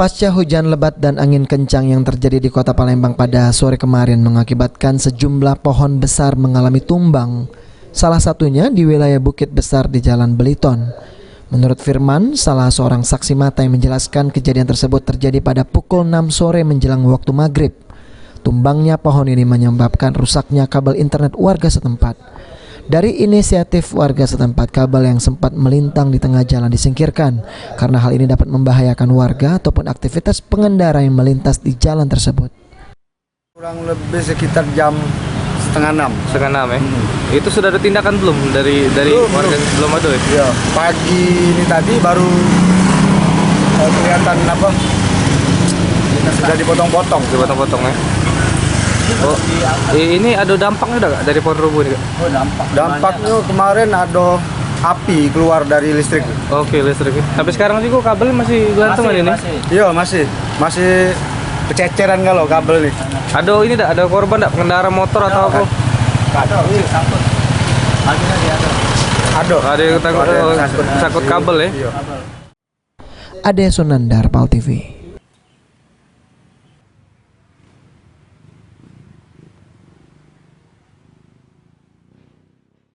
Pasca hujan lebat dan angin kencang yang terjadi di Kota Palembang pada sore kemarin mengakibatkan sejumlah pohon besar mengalami tumbang. Salah satunya di wilayah Bukit Besar di Jalan Beliton. Menurut Firman, salah seorang saksi mata yang menjelaskan kejadian tersebut terjadi pada pukul 6 sore menjelang waktu maghrib. Tumbangnya pohon ini menyebabkan rusaknya kabel internet warga setempat. Dari inisiatif warga setempat, kabel yang sempat melintang di tengah jalan disingkirkan karena hal ini dapat membahayakan warga ataupun aktivitas pengendara yang melintas di jalan tersebut. Kurang lebih sekitar jam setengah 6 ya? Itu sudah ada tindakan belum dari warga? Belum ada ya? Ya, pagi ini tadi baru kelihatan apa? Sudah dipotong-potong. Dipotong-potong ya? Oh, ini ada dampaknya enggak dari pohon rubuh ini? Oh, dampaknya kemarin ada api keluar dari listrik. Oke, listrik. Sampai sekarang juga kabel masih gantungan ini? Iya, masih kececeran kalau kabel nih. Ada ini enggak? Ada korban enggak? Pengendara motor atau apa? Ada yang takut kabel ya? Ade Sunandar, PAL TV.